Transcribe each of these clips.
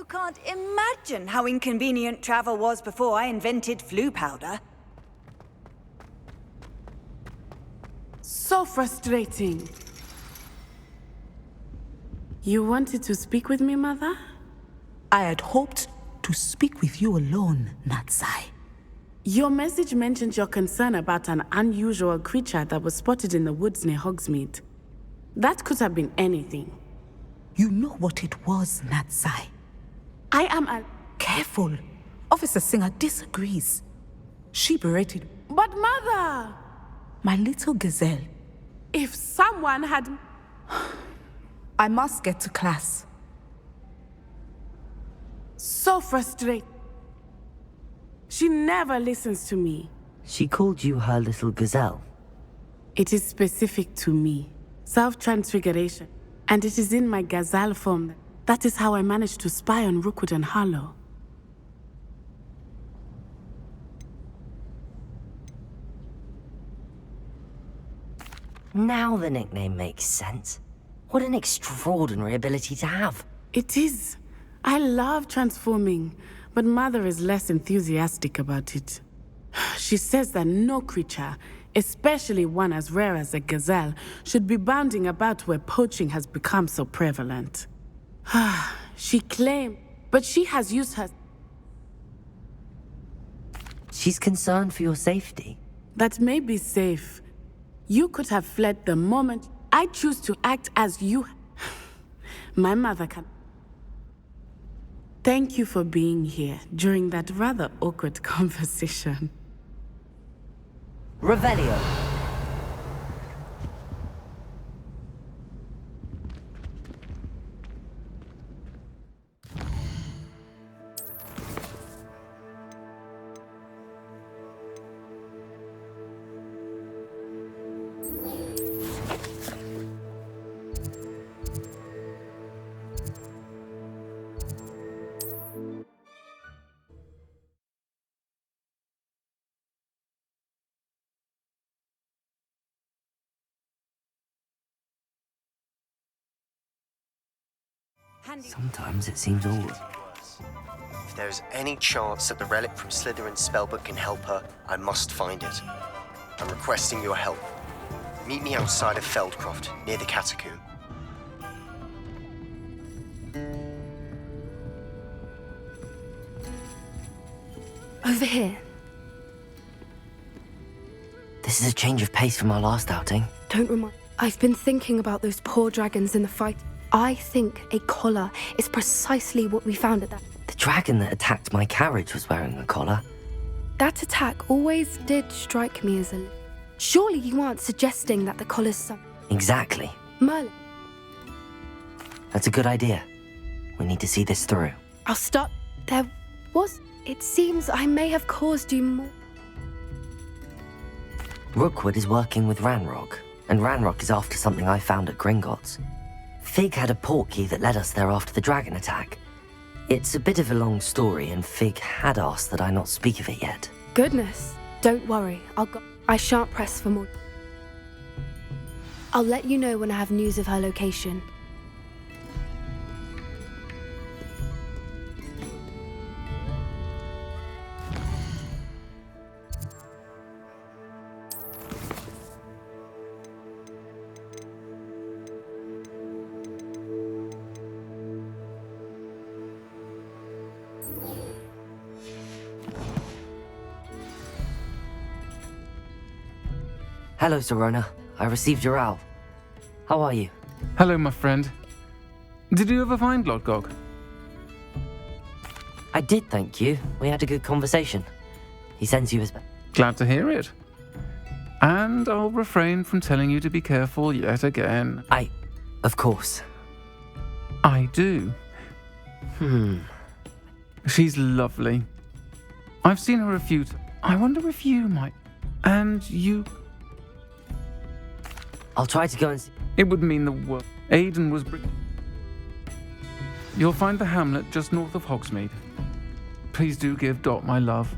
You can't imagine how inconvenient travel was before I invented flu powder. So frustrating. You wanted to speak with me, Mother? I had hoped to speak with you alone, Natsai. Your message mentioned your concern about an unusual creature that was spotted in the woods near Hogsmeade. That could have been anything. You know what it was, Natsai. I am a... Careful. Officer Singer disagrees. She berated... But Mother! My little gazelle. If someone had... I must get to class. So frustrated. She never listens to me. She called you her little gazelle? It is specific to me. Self-transfiguration. And it is in my gazelle form. That is how I managed to spy on Rookwood and Harlow. Now the nickname makes sense. What an extraordinary ability to have. It is. I love transforming, but Mother is less enthusiastic about it. She says that no creature, especially one as rare as a gazelle, should be bounding about where poaching has become so prevalent. She claimed, but she has used her... She's concerned for your safety. That may be safe. You could have fled the moment I choose to act as you... My mother can... Thank you for being here during that rather awkward conversation. Revelio. Sometimes it seems all... If there is any chance that the relic from Slytherin's spellbook can help her, I must find it. I'm requesting your help. Meet me outside of Feldcroft, near the catacomb. Over here. This is a change of pace from our last outing. Don't remind... I've been thinking about those poor dragons in the fight. I think a collar is precisely what we found at that. The dragon that attacked my carriage was wearing a collar. That attack always did strike me as a... Surely you aren't suggesting that the collar's some... Exactly. Merlin. That's a good idea. We need to see this through. I'll stop. There was... It seems I may have caused you more... Rookwood is working with Ranrock, and Ranrock is after something I found at Gringotts. Fig had a portkey that led us there after the dragon attack. It's a bit of a long story, and Fig had asked that I not speak of it yet. Goodness. Don't worry. I shan't press for more. I'll let you know when I have news of her location. Hello, Serona. I received your owl. How are you? Hello, my friend. Did you ever find Lodgog? I did, thank you. We had a good conversation. He sends you his... Glad to hear it. And I'll refrain from telling you to be careful yet again. Of course. I do. She's lovely. I've seen her a few times. I wonder if you might... And you... I'll try to go and see... It would mean the world. Aidan was... You'll find the hamlet just north of Hogsmeade. Please do give Dot my love.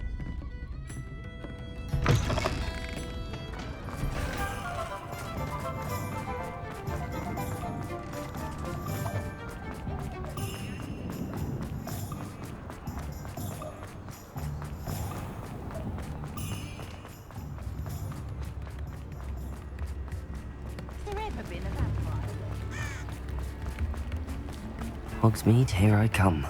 Hogsmeade, here I come.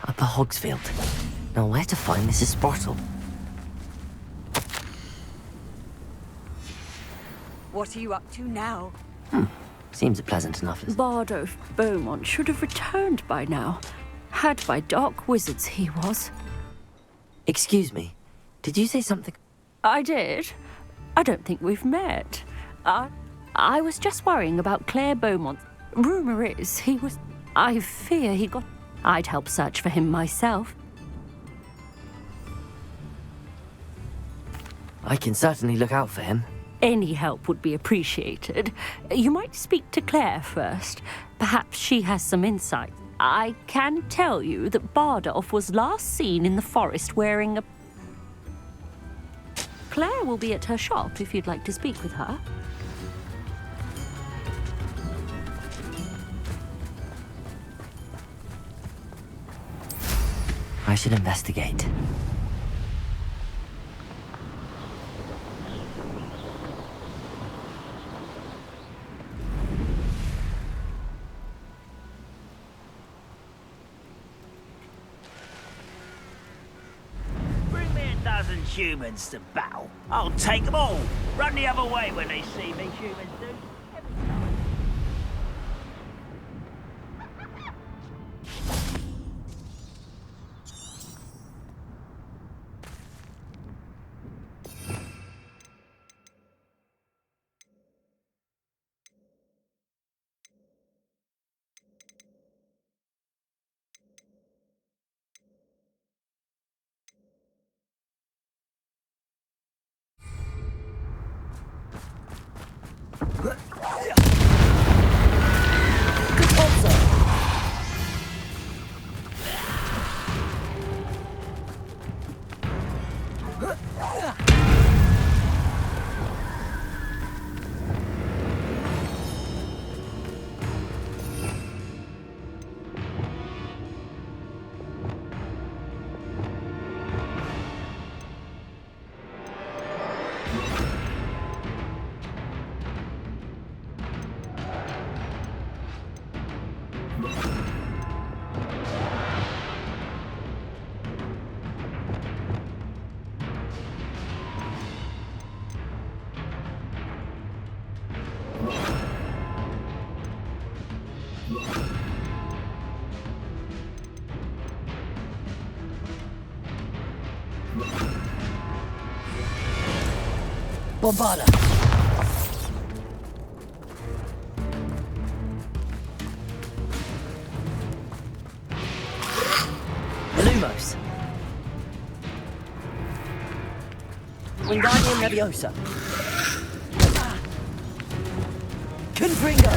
Upper Hogsfield. Now where to find Mrs. Sprottle? What are you up to now? Seems a pleasant enough. Bardo Beaumont should have returned by now. Had by dark wizards he was. Excuse me, did you say something? I did. I don't think we've met. I was just worrying about Claire Beaumont. Rumour is he was... I fear he got... I'd help search for him myself. I can certainly look out for him. Any help would be appreciated. You might speak to Claire first. Perhaps she has some insight. I can tell you that Bardolph was last seen in the forest wearing a... Claire will be at her shop if you'd like to speak with her. I should investigate. Bring me a dozen humans to battle. I'll take them all. Run the other way when they see me, humans do. Every time. Bombarda! Lumos! Wingardium Leviosa! Confringo!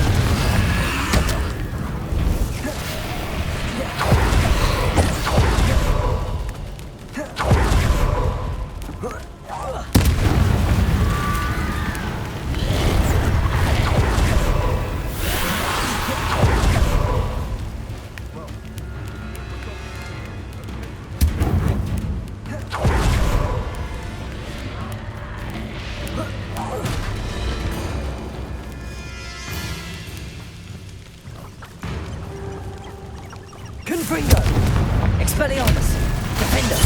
Confringo! Expelliarmus! Defender!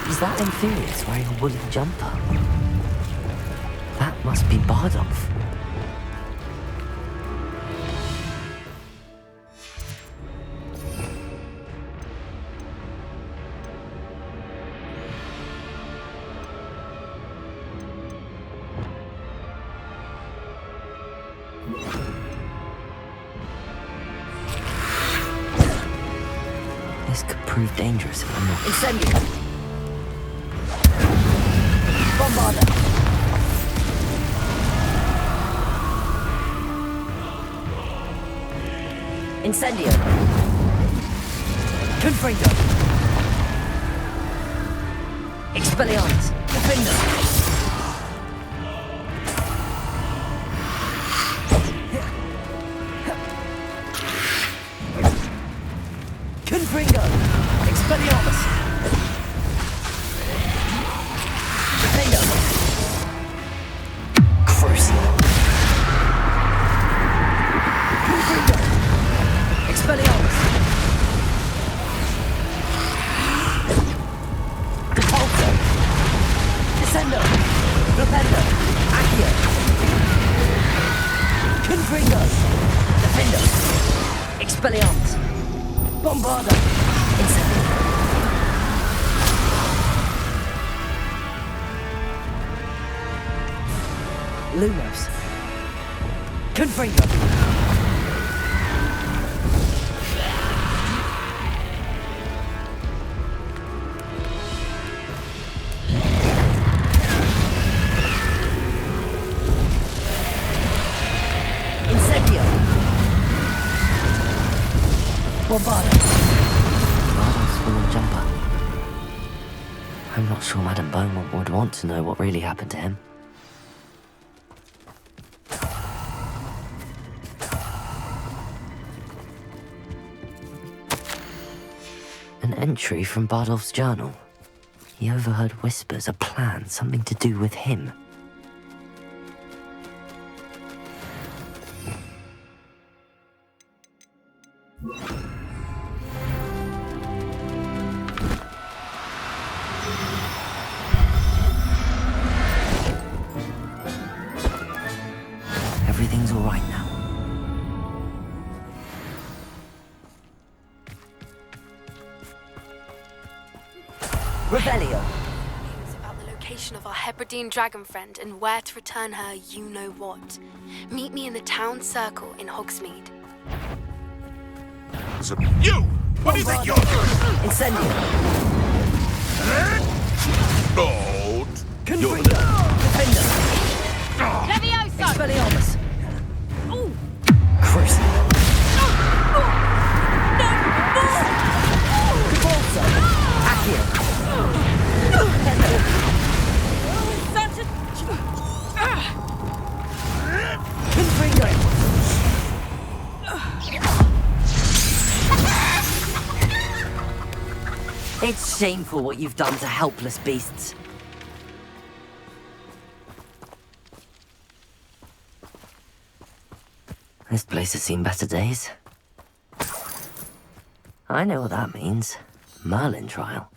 Is that Inferius wearing a woolen jumper? That must be Bardolph. prove dangerous if I'm not. Incendio! Bombarda! Incendio! Confringo! Expelliarmus! Defender! Confringo! Expelliarmus! Defender! Crucial! Confringo! Expelliarmus! Repulsor! Descendo! Repender! Accio! Confringo! Defender! Expelliarmus! Bombarda! Incendio! Lumos! Confringo! Incendio! Bombarda! Bardolph's fallen jumper. I'm not sure Madame Beaumont would want to know what really happened to him. An entry from Bardolph's journal. He overheard whispers, a plan, something to do with him. Everything's all right now. Revelio! News about the location of our Hebridean dragon friend and where to return her you-know-what. Meet me in the town circle in Hogsmeade. You! What do you think you're doing? Incendio! Don't! Confringo! Defender! Expelliarmus! Crucial! Repulsor! Accio! Confringo! It's shameful what you've done to helpless beasts. This place has seen better days. I know what that means. Merlin trial.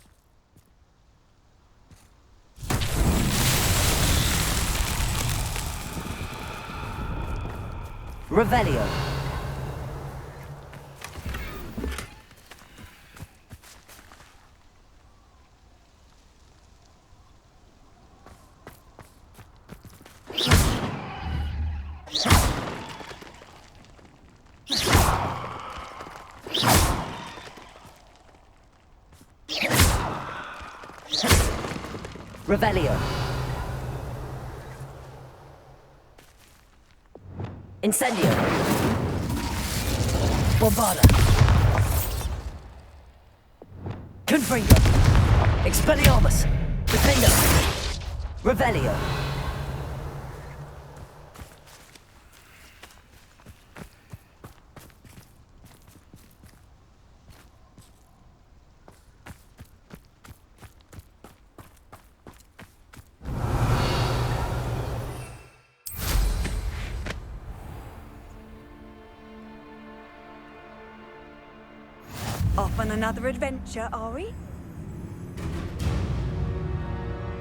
Revelio! Revelio! Incendio! Bombarda! Confringo! Expelliarmus! Defender! Revelio! Off on another adventure, are we?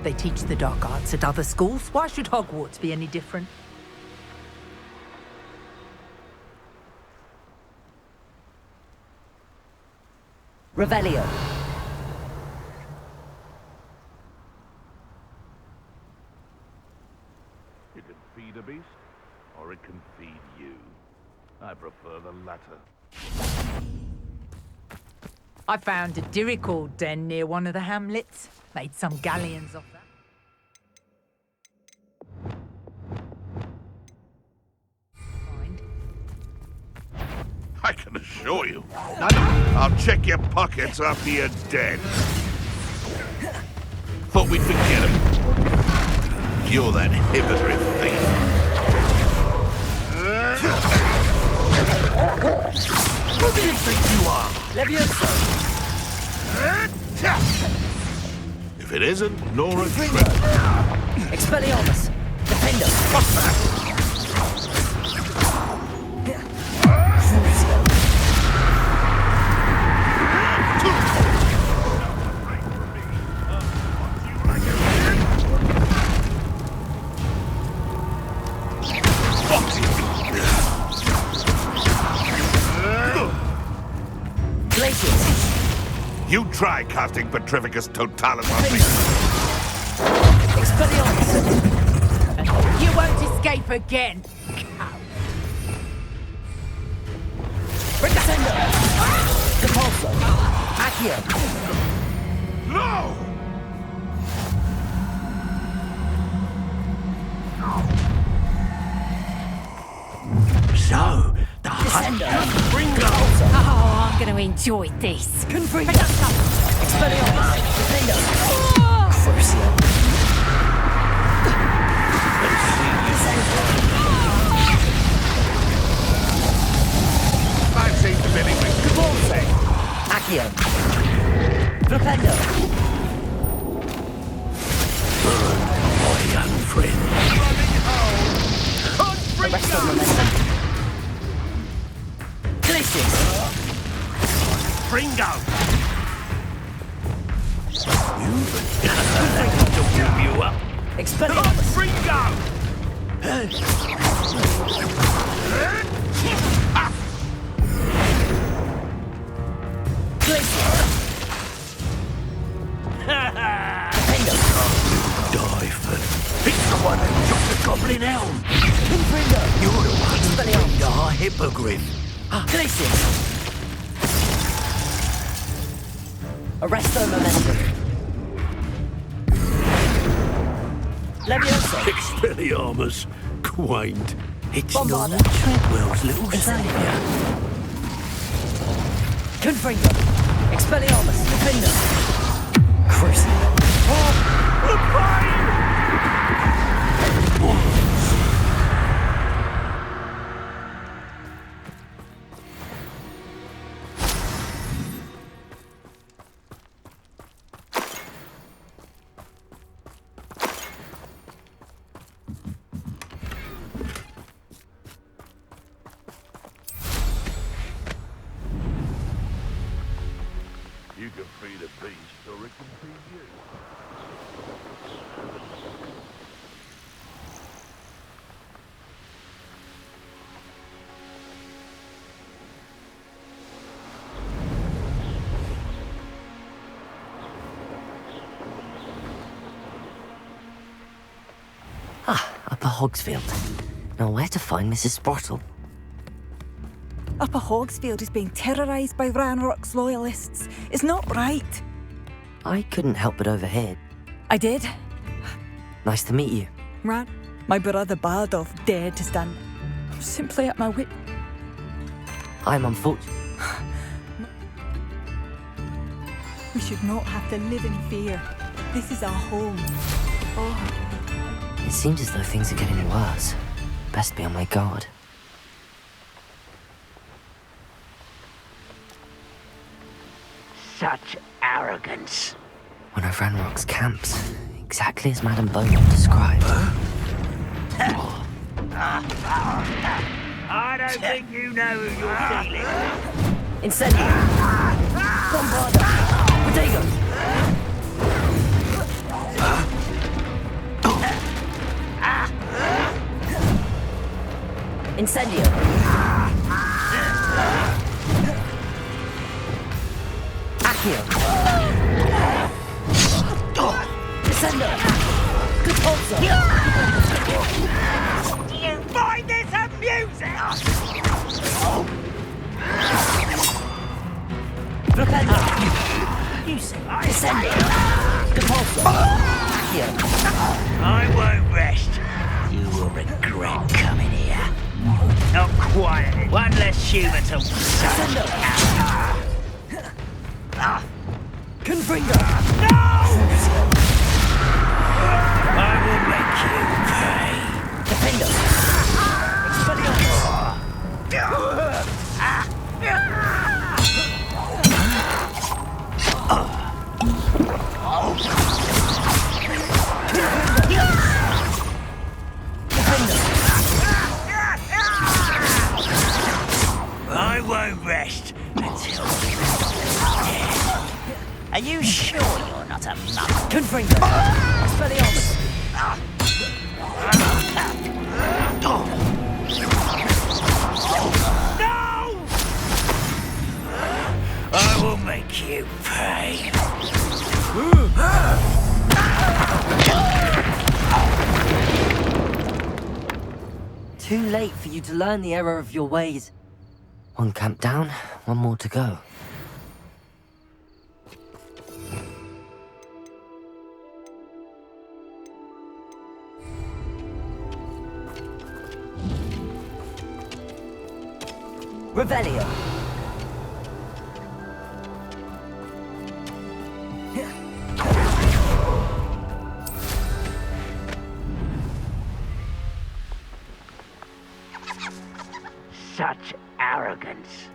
They teach the dark arts at other schools. Why should Hogwarts be any different? Revelio! It can feed a beast, or it can feed you. I prefer the latter. I found a Dirical den near one of the hamlets. Made some galleons off that. I can assure you. I'll check your pockets after you're dead. Thought we'd forget him. You're that hypocrite thief. Who do you think you are? Levioso. If it isn't Nora Tripp. Expelliarmus. Defender. What's that? You try casting Petrificus Totalis on me. Expelliarmus. You won't escape again. Descender. Repulso. Accio. No! So, the Descender. Ringo. Oh, I'm going to enjoy this. Confringo. Expelliarmus. Defender. Crucio. I've seen the many wings. Repulso. Accio. Flipendo. Burn, my young friend. Arrest the momentum. Glacius. Ringo. To warm you up. Expelliarmus. Ringo! Die for... It's the one who dropped the Goblin Elm. You're the one who bringed our hippogriff. Glacius. Arresto momentum. Leviosa. Expelliarmus. Quaint. It's Bombarda. not Treadwell's little saviour. Confringo. Expelliarmus. Defender. Crucible. You can feed a beast, or it can feed you. Upper Hogsfield. Now where to find Mrs. Sprottle? Upper Hogsfield is being terrorised by Ranrock's loyalists. It's not right. I couldn't help but overhear. I did. Nice to meet you. Ran, my brother Bardolph dared to stand. I was simply at my wit. I'm unfortunate. We should not have to live in fear. This is our home. Oh. It seems as though things are getting worse. Best be on my guard. Such arrogance. One of Ranrock's camps. Exactly as Madame Beaumont described. I don't think you know who you're dealing with. Incendio. Bombarda. Potato. Incendio. Accio. Descendo. Good pulsar. Do you find this amusing? Flipendo. Diffusing. Descending. Depulso. Accio. I won't rest. You will regret coming here. Not quiet. One less human to... Descendo. Confringo. No! I will make you pay. Defendo. Expelliarmus. I won't rest until Are you sure you're not a mum? Confringo. Expelliarmus. No! I will make you pay. Too late for you to learn the error of your ways. One camp down, one more to go. Revelio. Such arrogance.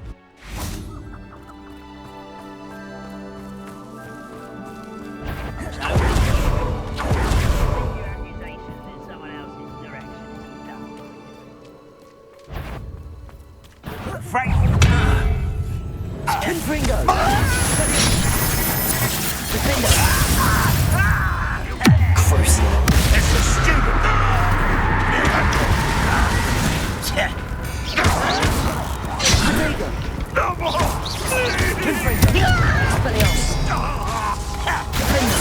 Frank! Confringo! Defendo! Crucial! It's a stupid... Confringo! Expelliarmus! Defendo!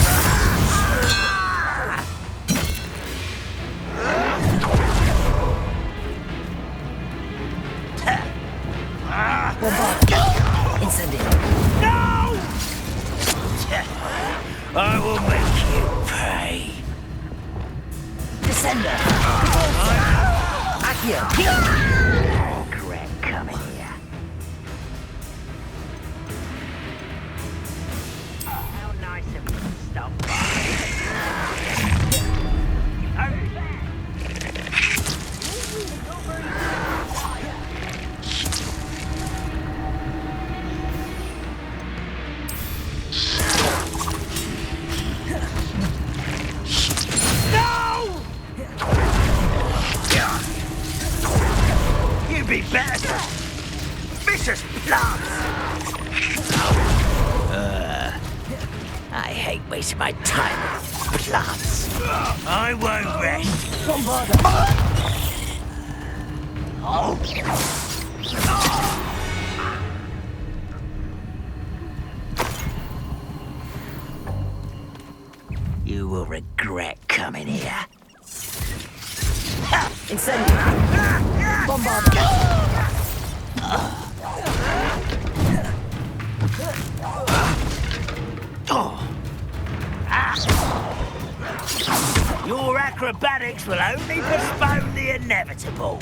Incendio. No! I will make you pay. Descender. Accio. Regret coming here. How nice of you to stop by. Be better. Vicious plants. I hate wasting my time with plants. I won't rest. Bombarda. You will regret coming here. Incendio. Bombarda. Your acrobatics will only postpone the inevitable.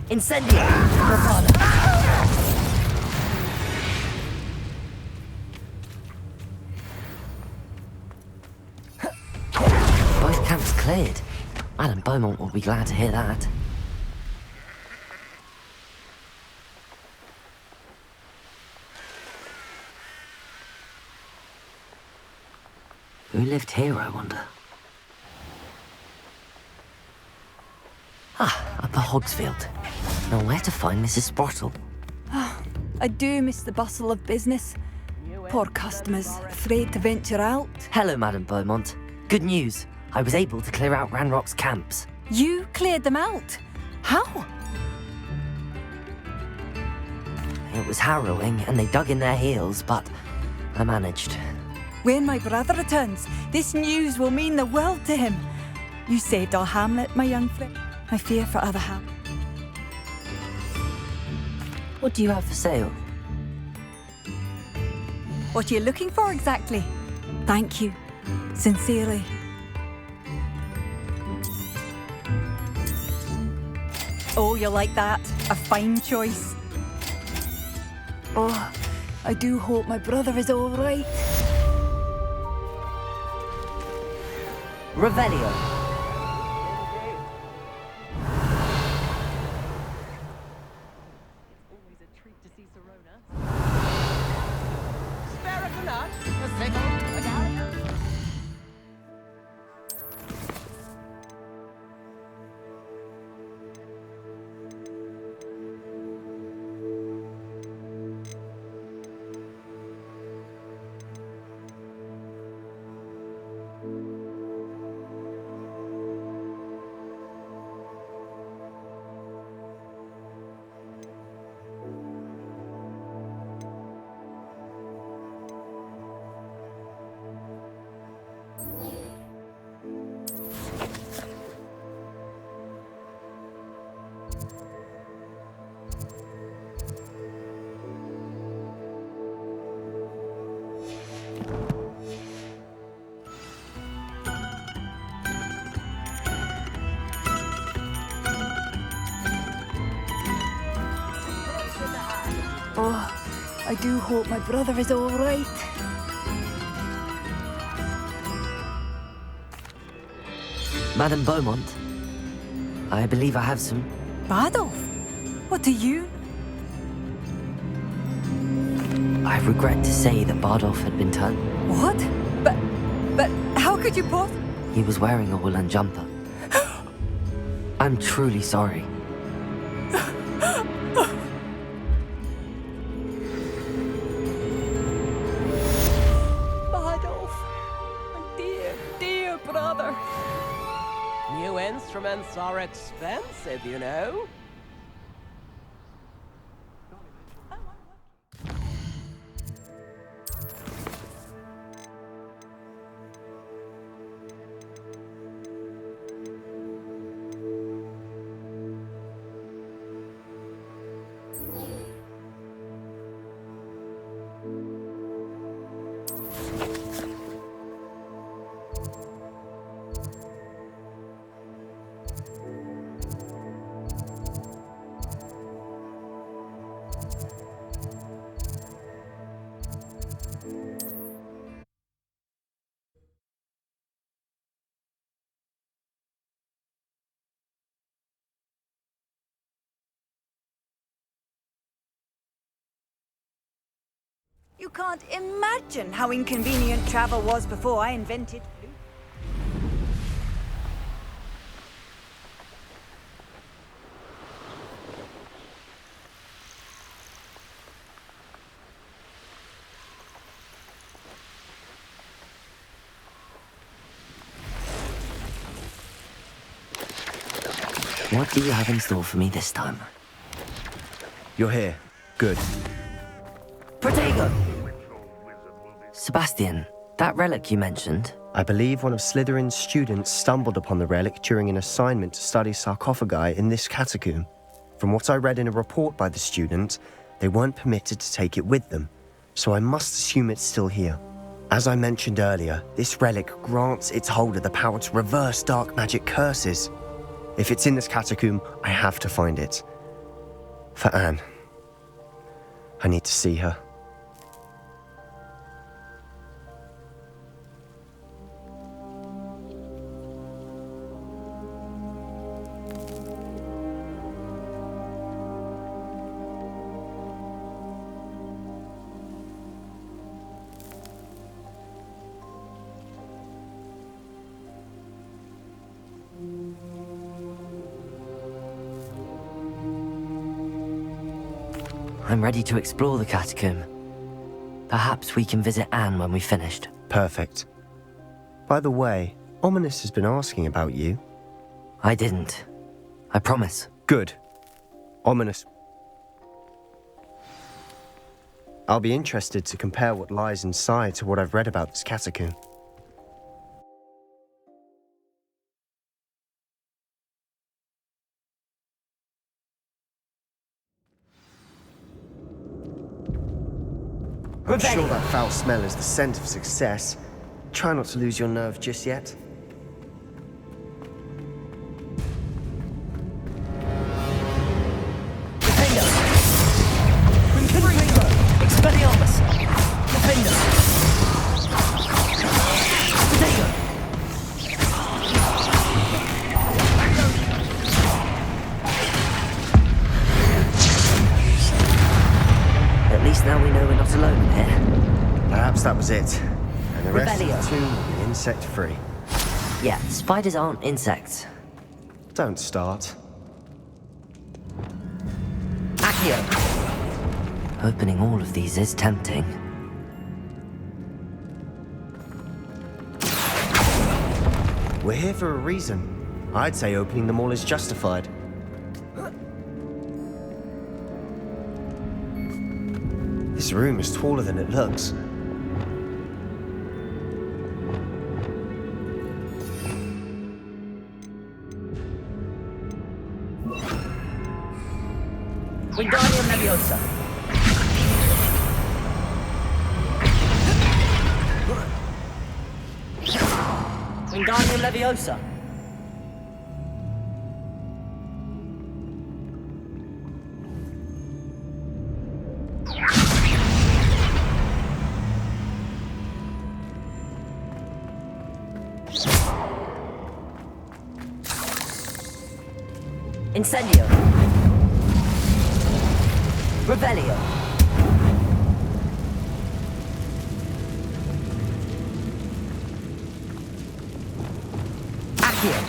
Incendio. Bravada. Both camps cleared. Madame Beaumont will be glad to hear that. Who lived here, I wonder? Upper Hogsfield. Now where to find Mrs. Sprottle? I do miss the bustle of business. Poor customers, afraid to venture out. Hello, Madame Beaumont. Good news. I was able to clear out Ranrock's camps. You cleared them out? How? It was harrowing, and they dug in their heels, but I managed. When my brother returns, this news will mean the world to him. You saved our hamlet, my young friend. I fear for other hamlets. What do you have for sale? What are you looking for exactly? Thank you. Sincerely. Oh, you like that? A fine choice. Oh, I do hope my brother is all right. Revelio. Oh, I do hope my brother is all right. Madame Beaumont, I believe I have some. Badolf? What do you? I regret to say that Bardolph had been turned. What? But how could you both? He was wearing a woolen jumper. I'm truly sorry. Bardolph, my dear, dear brother. New instruments are expensive, you know. You can't imagine how inconvenient travel was before I invented. What do you have in store for me this time? You're here. Good. Protego. Sebastian, that relic you mentioned. I believe one of Slytherin's students stumbled upon the relic during an assignment to study sarcophagi in this catacomb. From what I read in a report by the student, they weren't permitted to take it with them, so I must assume it's still here. As I mentioned earlier, this relic grants its holder the power to reverse dark magic curses. If it's in this catacomb, I have to find it. For Anne. I need to see her. I'm ready to explore the catacomb. Perhaps we can visit Anne when we've finished. Perfect. By the way, Ominous has been asking about you. I didn't. I promise. Good. Ominous. I'll be interested to compare what lies inside to what I've read about this catacomb. I'm sure that foul smell is the scent of success. Try not to lose your nerve just yet. At least now we know we're not alone in here. Perhaps that was it. And the rest of the tomb will be insect-free. Yeah, spiders aren't insects. Don't start. Accio! Opening all of these is tempting. We're here for a reason. I'd say opening them all is justified. This room is taller than it looks. Wingardium Leviosa. Wingardium Leviosa. Incendio. Revelio. Accio.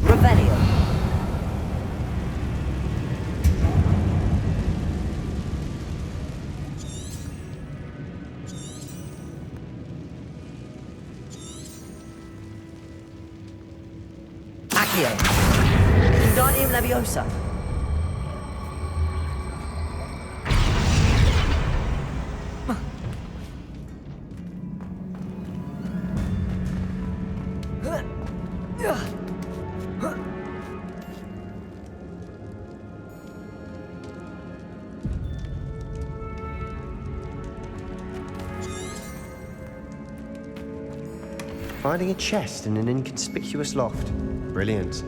Revelio. Accio. Wingardium Leviosa. Finding a chest in an inconspicuous loft. Brilliant.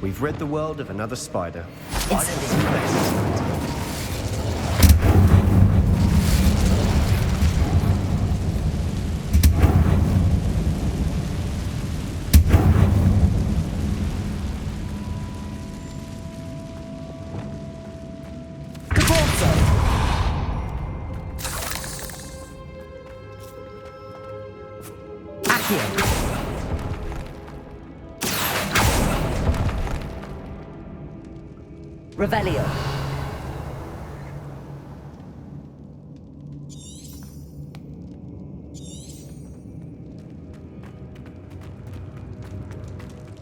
We've rid the world of another spider. Revelio.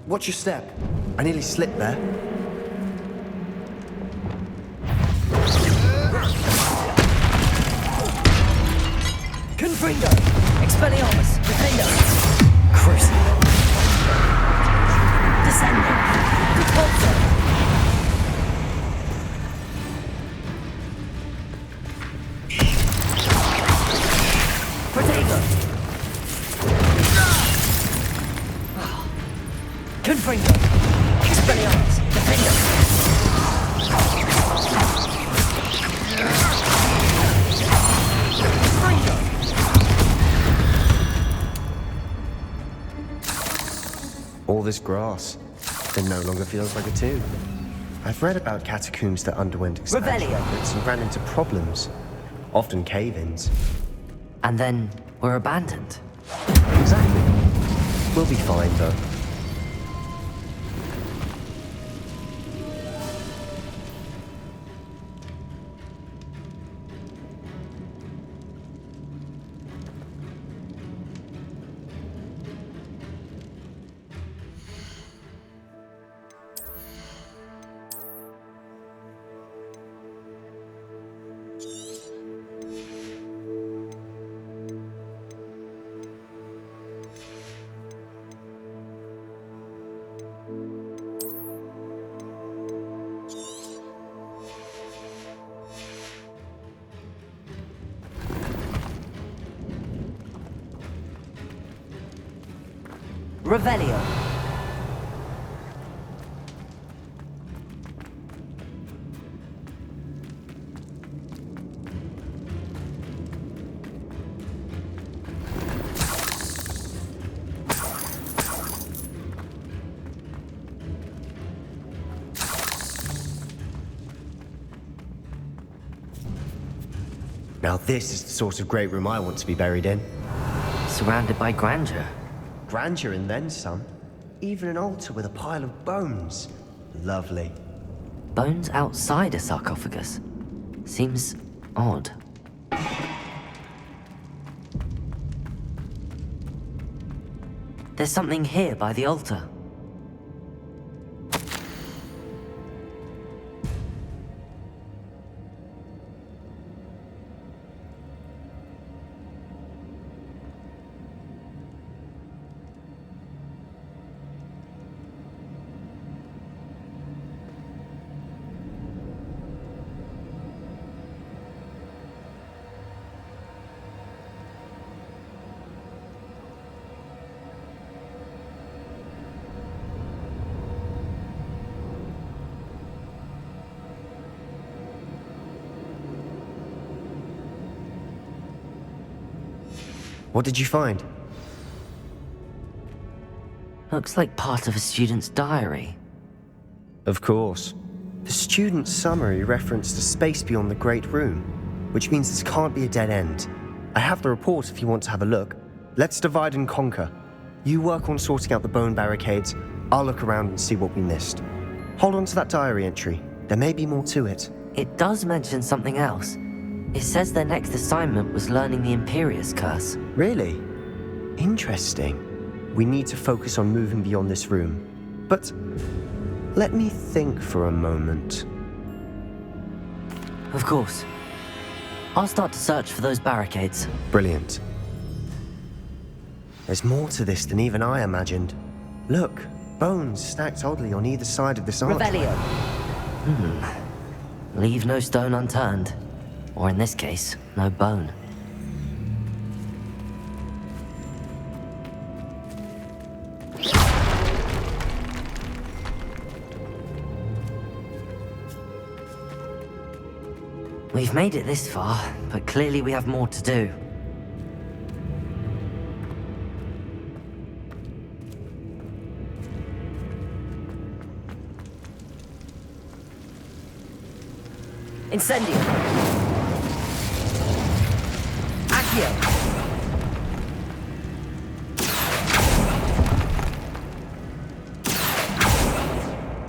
Watch your step. I nearly slipped there. Confringo. Expelliarmus. Defendo. Crucible. Descending. Repulsor. Protagonist. Confringo. Expelliarmus. Defender. All this grass, it no longer feels like a tomb. I've read about catacombs that underwent expansion Revelio. efforts and ran into problems, often cave-ins. And then we're abandoned. Exactly. We'll be fine, though. Revelio. Now this is the sort of great room I want to be buried in. Surrounded by grandeur. Grandeur and then some. Even an altar with a pile of bones. Lovely. Bones outside a sarcophagus. Seems odd. There's something here by the altar. What did you find? Looks like part of a student's diary. Of course. The student's summary referenced a space beyond the Great Room, which means this can't be a dead end. I have the report if you want to have a look. Let's divide and conquer. You work on sorting out the bone barricades. I'll look around and see what we missed. Hold on to that diary entry. There may be more to it. It does mention something else. It says their next assignment was learning the Imperius Curse. Really? Interesting. We need to focus on moving beyond this room. But let me think for a moment. Of course. I'll start to search for those barricades. Brilliant. There's more to this than even I imagined. Look, bones stacked oddly on either side of this arch. Revelio. Leave no stone unturned. Or in this case, no bone. We've made it this far, but clearly we have more to do. Incendio. Accio.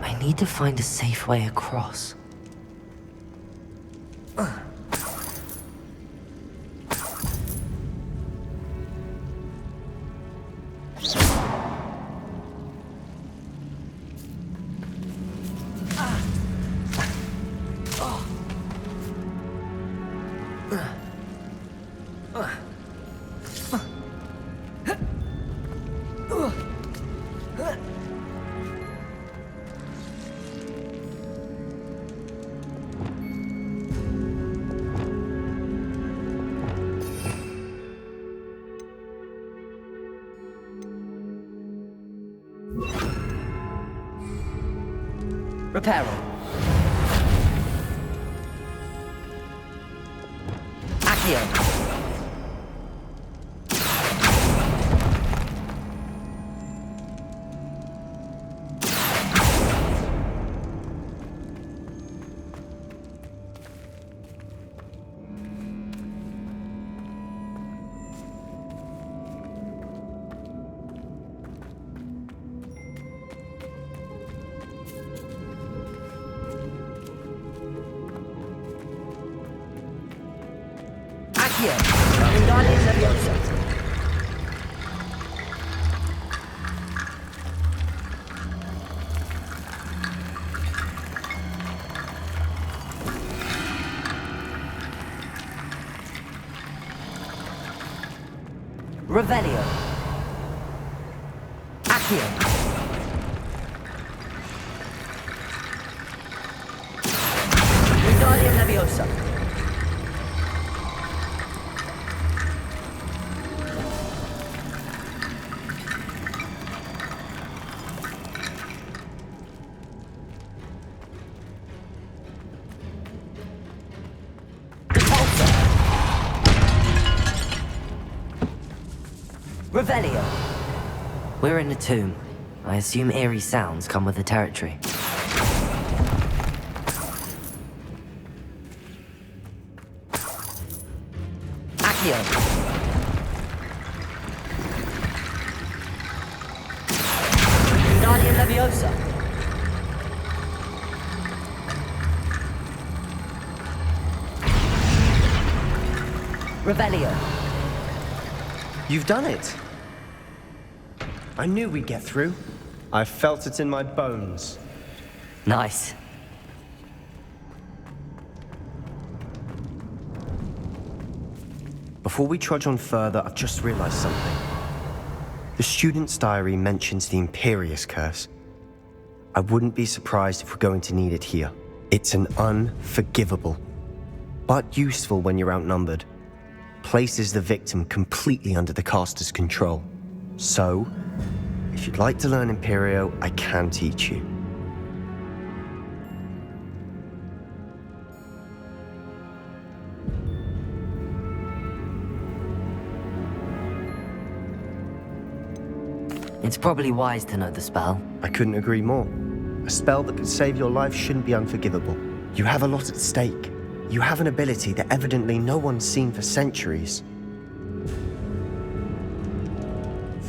I need to find a safe way across. Reparo. Accio. Wingardium Leviosa. Revelio. Accio. Wingardium Leviosa. Revelio. We're in a tomb. I assume eerie sounds come with the territory. Accio. Wingardium Leviosa. Revelio. You've done it. I knew we'd get through. I felt it in my bones. Nice. Before we trudge on further, I've just realized something. The student's diary mentions the Imperious Curse. I wouldn't be surprised if we're going to need it here. It's an unforgivable, but useful when you're outnumbered. Places the victim completely under the caster's control. So, if you'd like to learn Imperio, I can teach you. It's probably wise to know the spell. I couldn't agree more. A spell that could save your life shouldn't be unforgivable. You have a lot at stake. You have an ability that evidently no one's seen for centuries.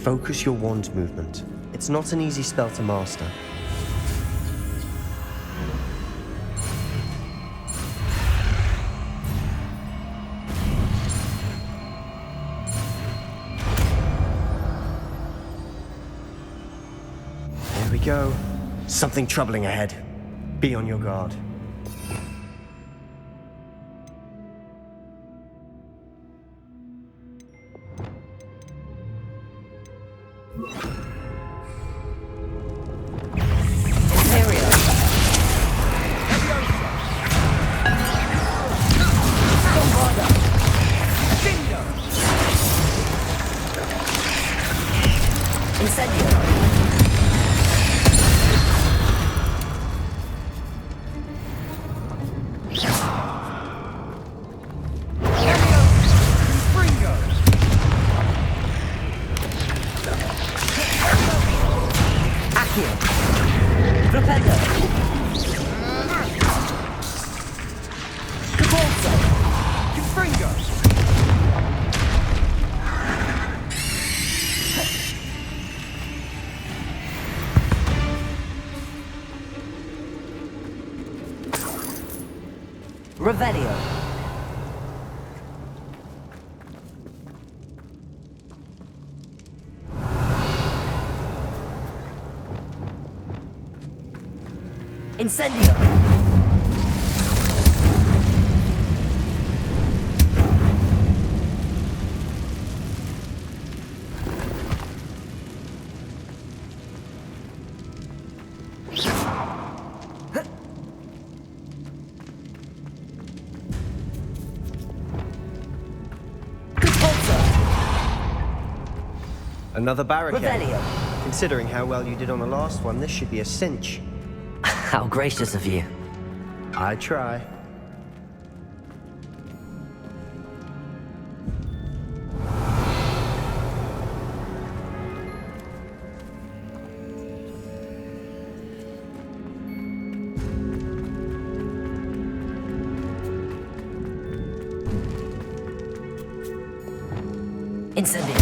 Focus your wand movement. It's not an easy spell to master. There we go. Something troubling ahead. Be on your guard. Revelio. Incendio. Another barricade. Revelio. Considering how well you did on the last one, this should be a cinch. How gracious of you. I try. Incendio.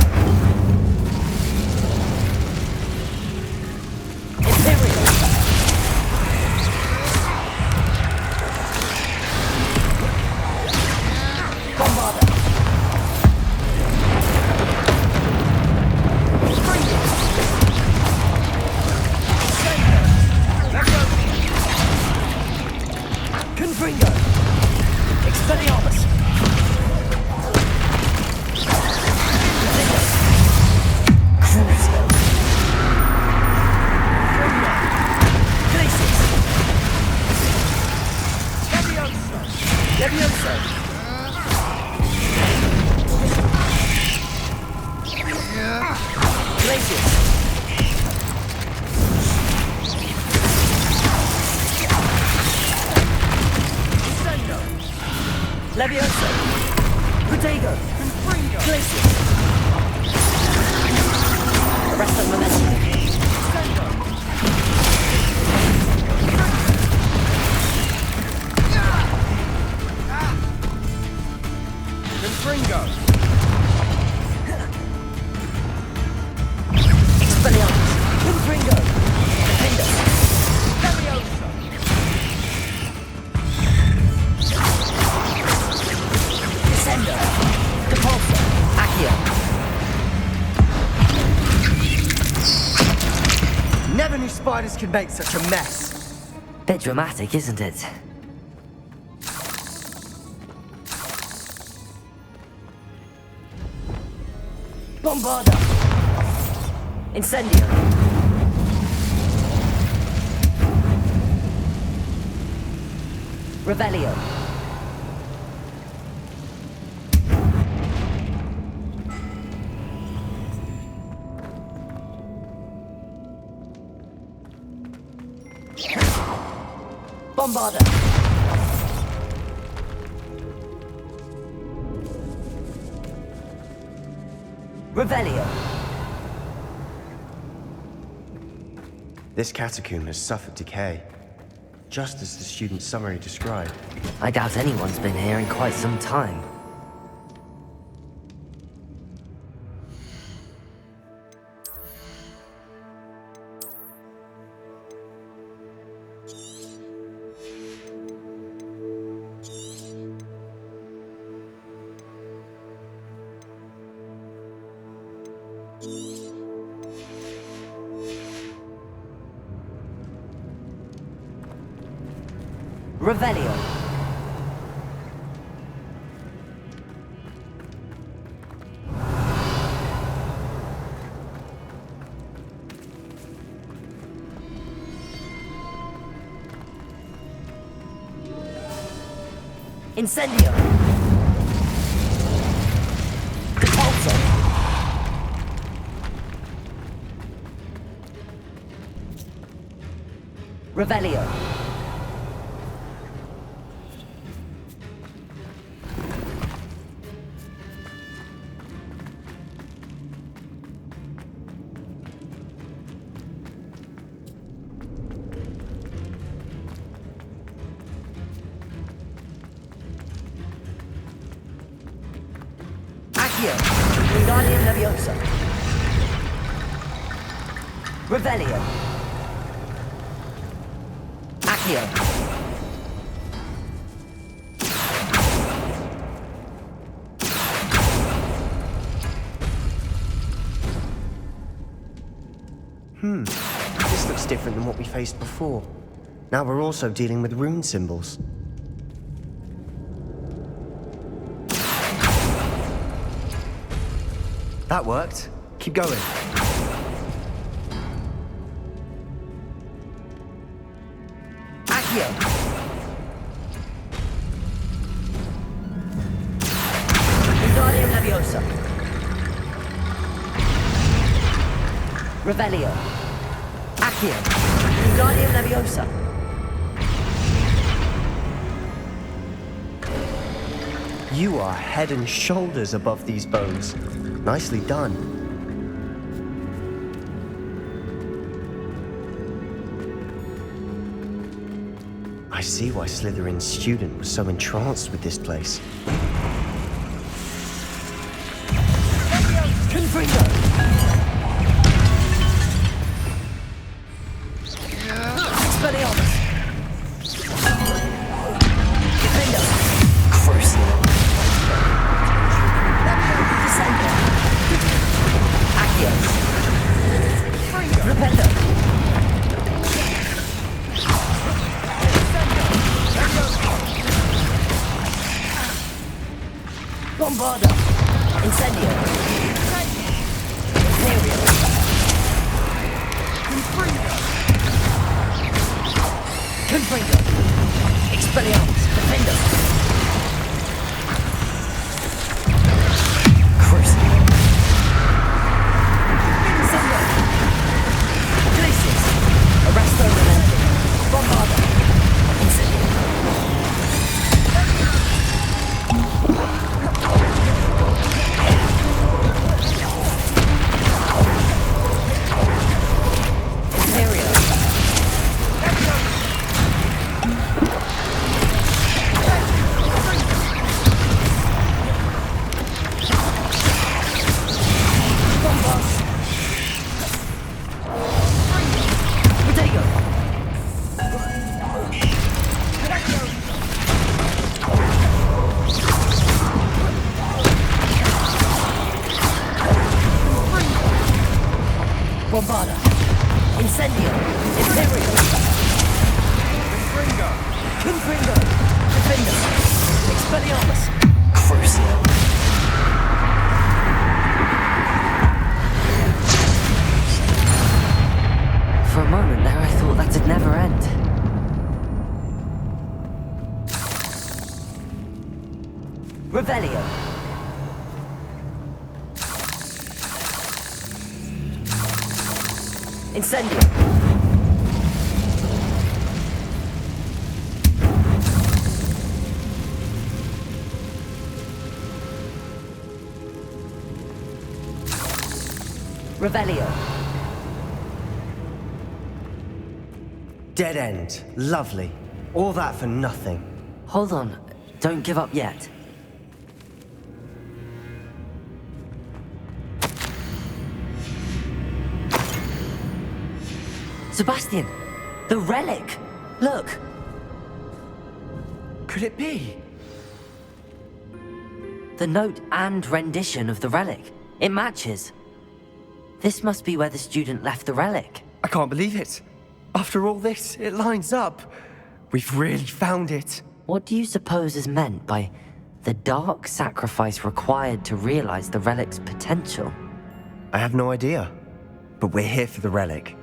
Levioso! Protego! Glacius! Arrest of momentum! Confringo! Expelliarmus! Confringo! Defender! Levioso! Descender! Depulso! Accio! Never knew spiders could make such a mess. Bit dramatic, isn't it? Bombarda! Incendio! Revelio! Bombarda! Revelio! This catacomb has suffered decay, just as the student's summary described. I doubt anyone's been here in quite some time. Revelio! Incendio! Depulso! Revelio! Accio! Wingardium Leviosa! Revelio! Accio! This looks different than what we faced before. Now we're also dealing with rune symbols. That worked. Keep going. Accio! Wingardium Leviosa! Revelio! Accio! Wingardium Leviosa! You are head and shoulders above these bones. Nicely done. I see why Slytherin's student was so entranced with this place. Confringo! Expelliarmus! Defender! Crucial! Descender! Accio! Repender! Bombarda! Incendio! Imperial! Confringo! Expelliarmus! Defender! Crucial! Incendio! Glacius! Arresto Relenting! Bombarda! Incendio! Bombarda! Incendio! Imperial! Confringo! Defender! Expelliarmus! Crucial! For a moment there, I thought that'd never end. Revelio! Incendio! Revelio! Dead end. Lovely. All that for nothing. Hold on. Don't give up yet. Sebastian! The relic! Look! Could it be? The note and rendition of the relic. It matches. This must be where the student left the relic. I can't believe it. After all this, it lines up. We've really found it. What do you suppose is meant by the dark sacrifice required to realize the relic's potential? I have no idea. But we're here for the relic.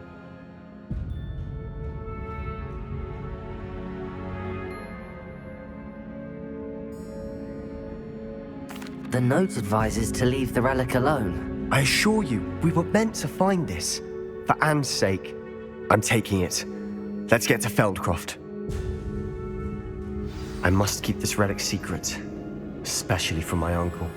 The note advises to leave the relic alone. I assure you, we were meant to find this. For Anne's sake. I'm taking it. Let's get to Feldcroft. I must keep this relic secret. Especially from my uncle.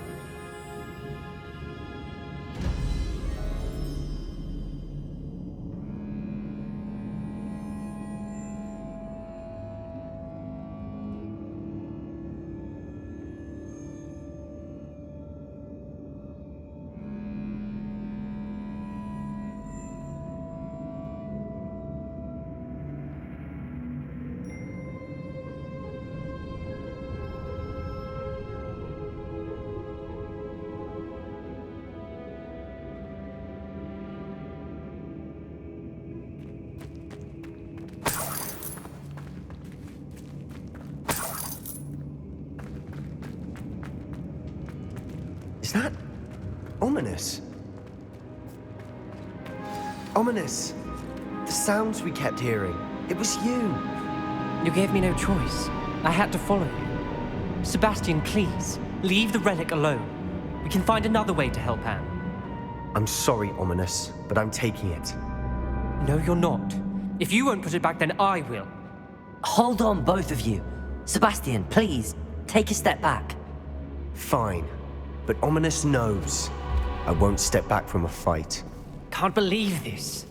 Is that ominous? Ominous. The sounds we kept hearing. It was you. You gave me no choice. I had to follow you. Sebastian, please, leave the relic alone. We can find another way to help Anne. I'm sorry, Ominous, but I'm taking it. No, you're not. If you won't put it back, then I will. Hold on, both of you. Sebastian, please, take a step back. Fine. But Ominous knows. I won't step back from a fight. Can't believe this.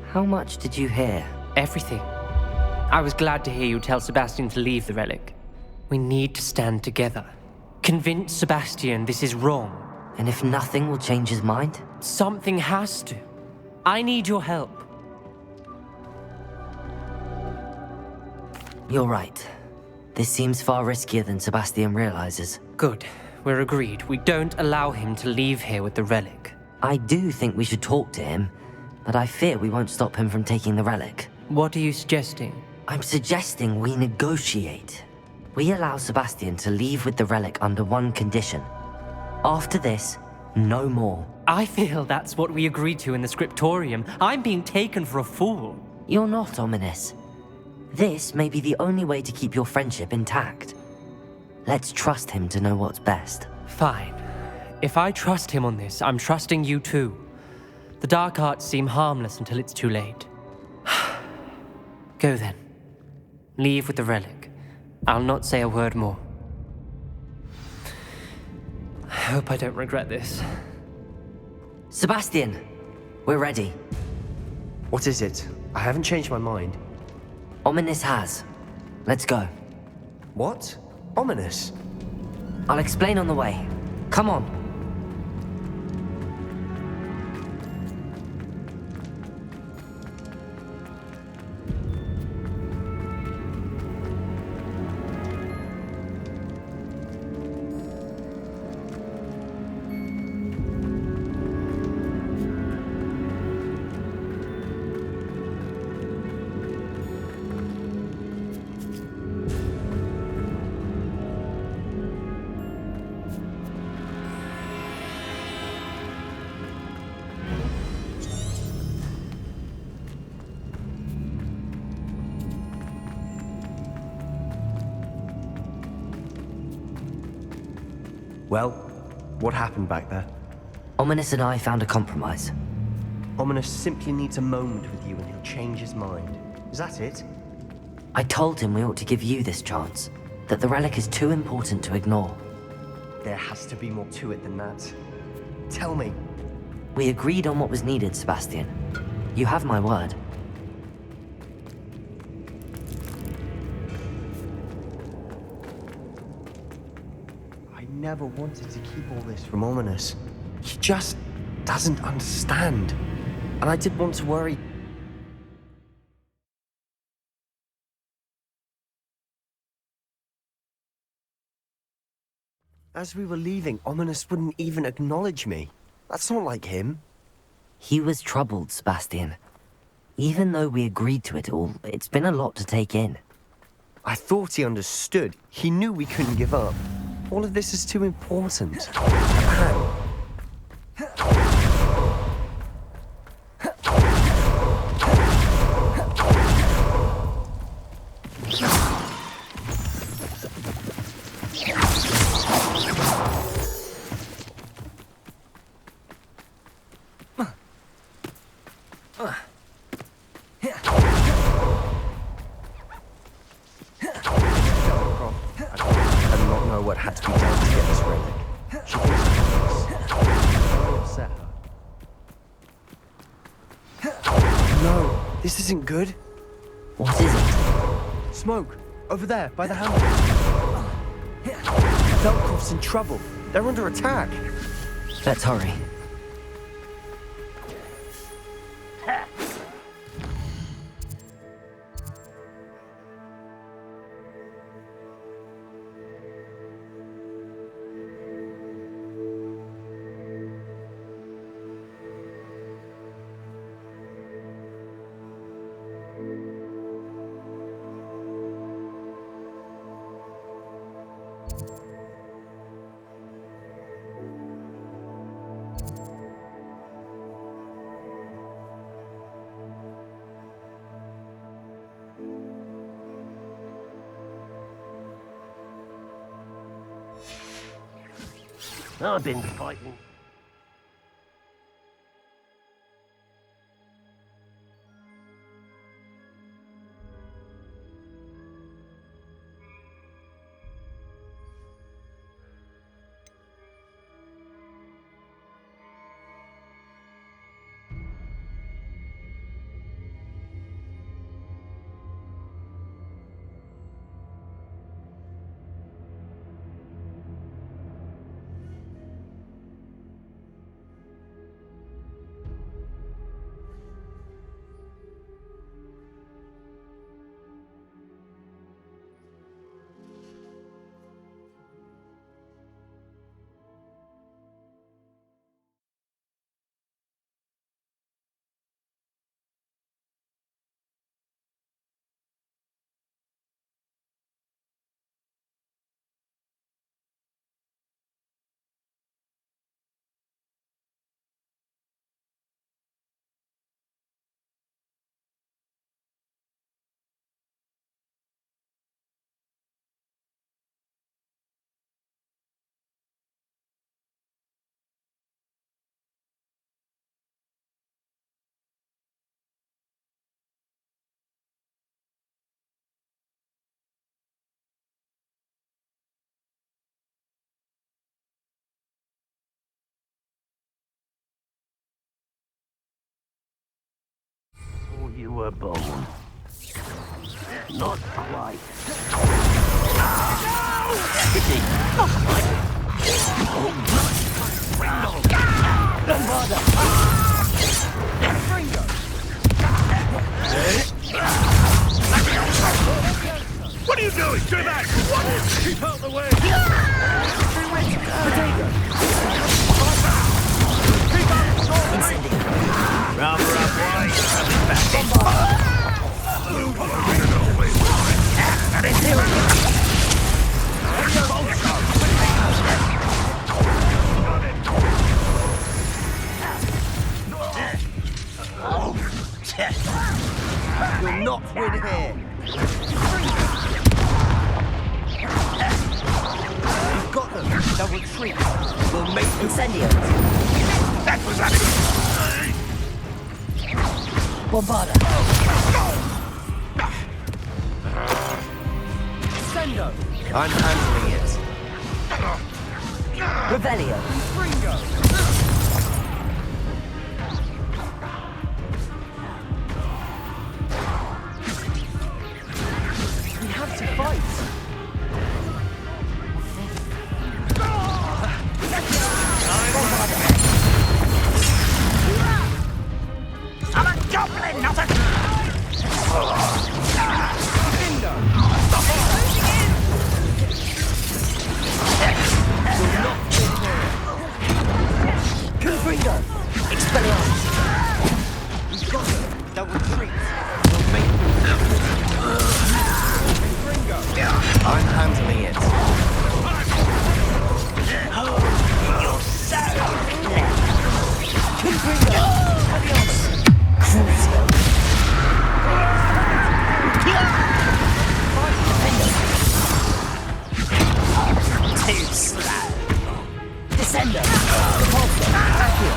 How much did you hear? Everything. I was glad to hear you tell Sebastian to leave the relic. We need to stand together. Convince Sebastian this is wrong. And if nothing will change his mind? Something has to. I need your help. You're right. This seems far riskier than Sebastian realizes. Good. We're agreed. We don't allow him to leave here with the relic. I do think we should talk to him, but I fear we won't stop him from taking the relic. What are you suggesting? I'm suggesting we negotiate. We allow Sebastian to leave with the relic under one condition. After this, no more. I feel that's what we agreed to in the scriptorium. I'm being taken for a fool. You're not, Ominous. This may be the only way to keep your friendship intact. Let's trust him to know what's best. Fine. If I trust him on this, I'm trusting you too. The dark arts seem harmless until it's too late. Go then. Leave with the relic. I'll not say a word more. I hope I don't regret this. Sebastian, we're ready. What is it? I haven't changed my mind. Ominous has. Let's go. What? Ominous? I'll explain on the way. Come on. Well, what happened back there? Ominous and I found a compromise. Ominous simply needs a moment with you and he'll change his mind. Is that it? I told him we ought to give you this chance, that the relic is too important to ignore. There has to be more to it than that. Tell me. We agreed on what was needed, Sebastian. You have my word. I never wanted to keep all this from Ominous. He just doesn't understand. And I didn't want to worry. As we were leaving, Ominous wouldn't even acknowledge me. That's not like him. He was troubled, Sebastian. Even though we agreed to it all, it's been a lot to take in. I thought he understood. He knew we couldn't give up. All of this is too important. What had to be done to get this relic. She thinks it's upset her. No, this isn't good. What is it? Smoke, over there, by the hammer. Velkov's in trouble. They're under attack. Let's hurry. I've been fighting. you were born. Not quite. What are you doing? Stay back! Keep out the way! Rather up wide. You'll not win here. You've got them. They'll retreat. We'll make incendio. That was it! Bombarda. Sendo. I'm handling it. Revelio. Ringo. We have to fight. I'm a goblin, not a... Confringo. Expelliarmus. We've got them. They'll retreat. We'll make them. I'm handling it. You're so clever. Confringo. Expelliarmus. Crucio. Too slow. Descendo. Repulsor. Accio.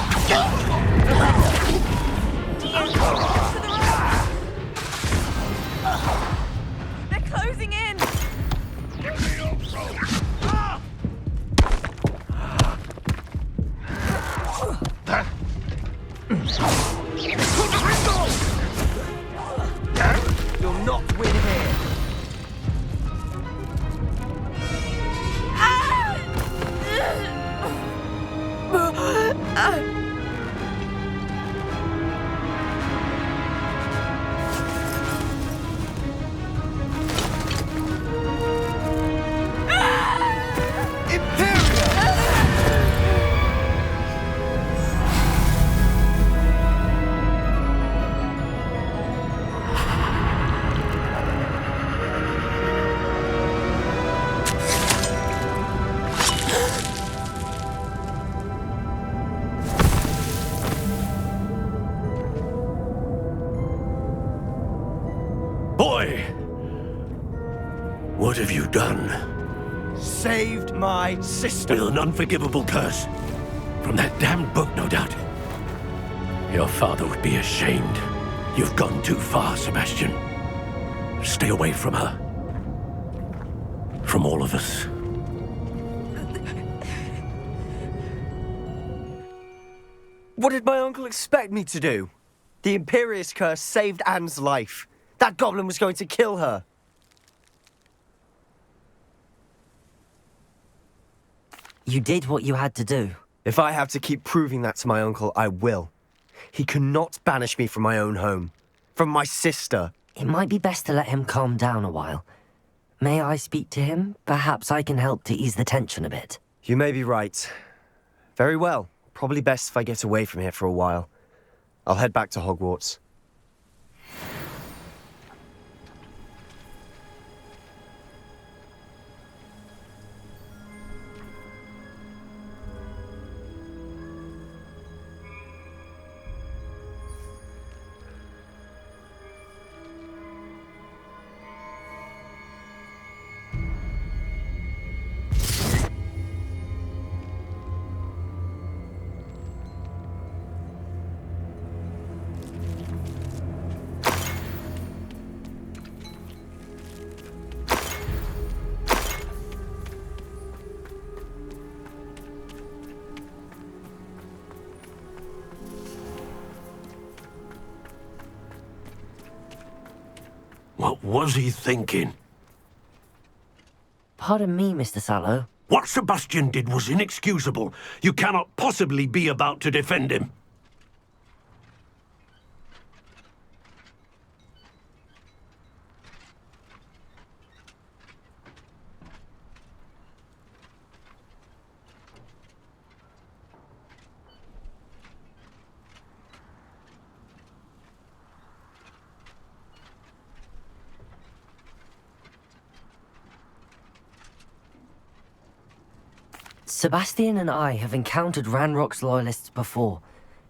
They're closing in! You'll not win here. Boy! What have you done? Saved my sister. With an unforgivable curse. From that damned book, no doubt. Your father would be ashamed. You've gone too far, Sebastian. Stay away from her. From all of us. What did my uncle expect me to do? The Imperious Curse saved Anne's life. That goblin was going to kill her. You did what you had to do. If I have to keep proving that to my uncle, I will. He cannot banish me from my own home. From my sister. It might be best to let him calm down a while. May I speak to him? Perhaps I can help to ease the tension a bit. You may be right. Very well. Probably best if I get away from here for a while. I'll head back to Hogwarts. What was he thinking? Pardon me, Mr. Sallow. What Sebastian did was inexcusable. You cannot possibly be about to defend him. Sebastian and I have encountered Ranrock's loyalists before.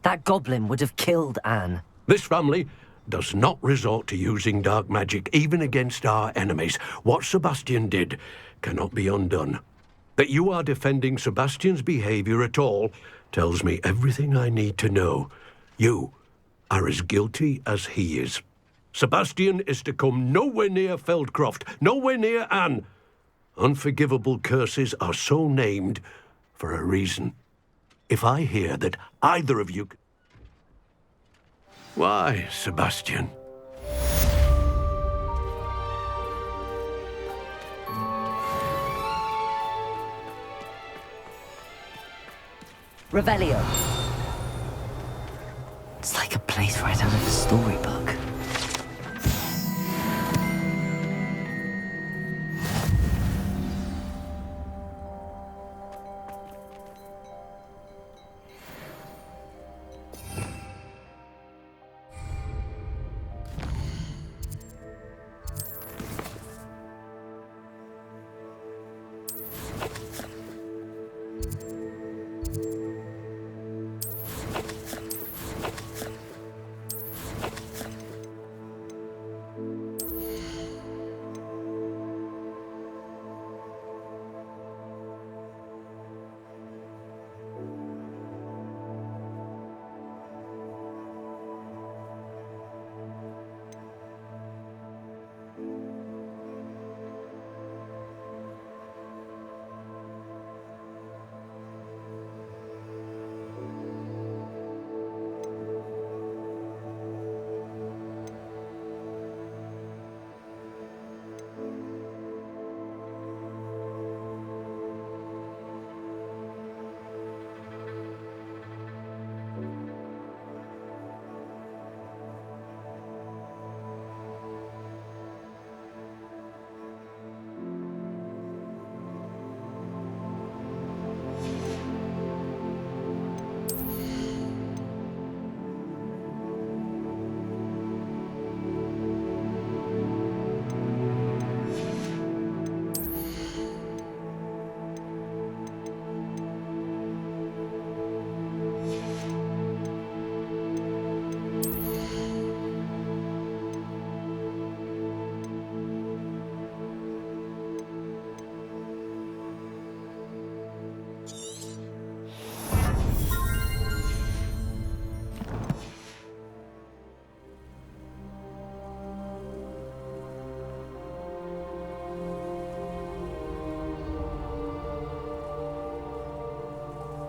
That goblin would have killed Anne. This family does not resort to using dark magic, even against our enemies. What Sebastian did cannot be undone. That you are defending Sebastian's behavior at all tells me everything I need to know. You are as guilty as he is. Sebastian is to come nowhere near Feldcroft, nowhere near Anne. Unforgivable curses are so named for a reason. If I hear that either of you... Why, Sebastian? Revelio. It's like a place right out of a storybook.